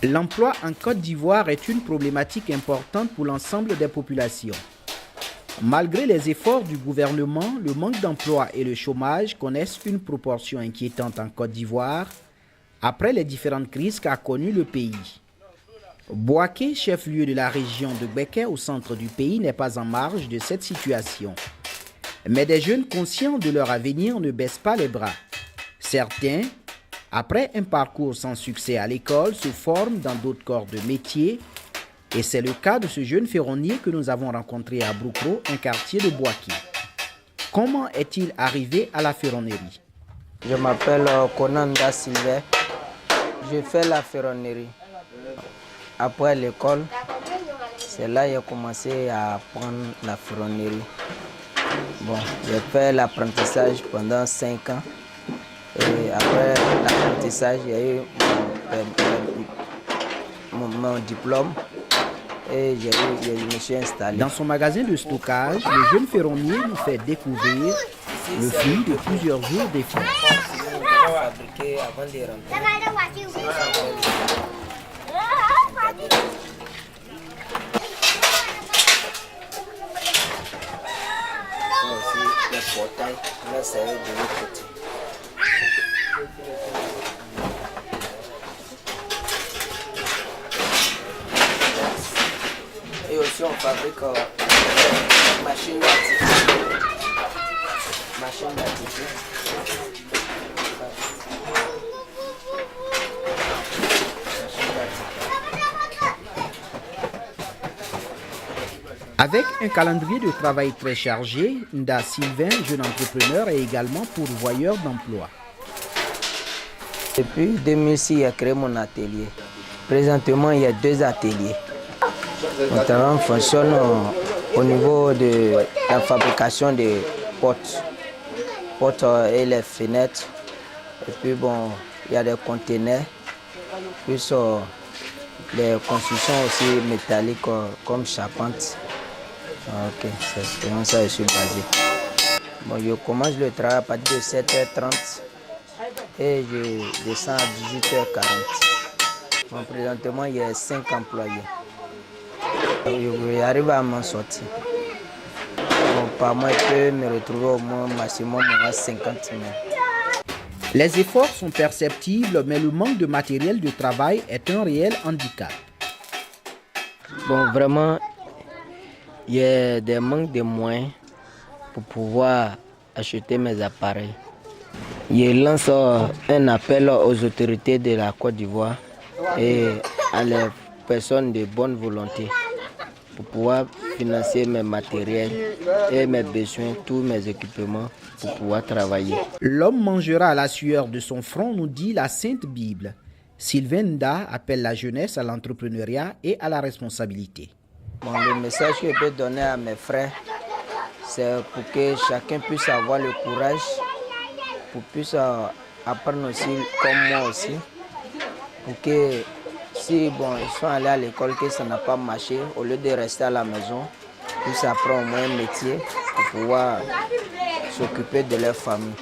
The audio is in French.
L'emploi en Côte d'Ivoire est une problématique importante pour l'ensemble des populations. Malgré les efforts du gouvernement, le manque d'emploi et le chômage connaissent une proportion inquiétante en Côte d'Ivoire après les différentes crises qu'a connues le pays. Bouaké, chef-lieu de la région de Béké au centre du pays, n'est pas en marge de cette situation. Mais des jeunes conscients de leur avenir ne baissent pas les bras. Certains, après un parcours sans succès à l'école, se forment dans d'autres corps de métier. Et c'est le cas de ce jeune ferronnier que nous avons rencontré à Broukro, un quartier de Bouaké. Comment est-il arrivé à la ferronnerie? Je m'appelle Konanda Sylvain. Je fais la ferronnerie. Après l'école, c'est là que j'ai commencé à apprendre la ferronnerie. Bon, j'ai fait l'apprentissage pendant 5 ans. Et après l'apprentissage, j'ai eu mon diplôme et je me suis installé. Dans son magasin de stockage, le jeune ferronnier nous fait découvrir le fruit de plusieurs jours d'efforts. Fabriqué avant de rentrer. Aussi le portail, là c'est de l'autre côté. Et aussi on fabrique machine d'artifice. Machine d'artifice. Avec un calendrier de travail très chargé, Nda Sylvain, jeune entrepreneur, est également pourvoyeur d'emploi. Depuis 2006, j'ai créé mon atelier. Présentement, il y a 2 ateliers. Mon travail fonctionne au niveau de la fabrication des portes et les fenêtres. Et puis bon, il y a des conteneurs, plus les constructions aussi métalliques comme charpente. Ok, c'est vraiment ça que je suis basé. Bon, je commence le travail à partir de 7h30 et je descends à 18h40. Bon, présentement, il y a 5 employés. J'arrive à m'en sortir. Bon, par mois, je peux me retrouver au moins maximum à 50 000. Les efforts sont perceptibles, mais le manque de matériel de travail est un réel handicap. Bon, vraiment, il y a des manques de moyens pour pouvoir acheter mes appareils. Je lance un appel aux autorités de la Côte d'Ivoire et à les personnes de bonne volonté pour pouvoir financer mes matériels et mes besoins, tous mes équipements pour pouvoir travailler. L'homme mangera à la sueur de son front, nous dit la Sainte Bible. Sylvain Nda appelle la jeunesse à l'entrepreneuriat et à la responsabilité. Bon, le message que je peux donner à mes frères, c'est pour que chacun puisse avoir le courage, pour puisse apprendre aussi comme moi aussi, pour que si bon, ils sont allés à l'école, que ça n'a pas marché, au lieu de rester à la maison, ils puissent apprendre au moins un métier pour pouvoir s'occuper de leur famille.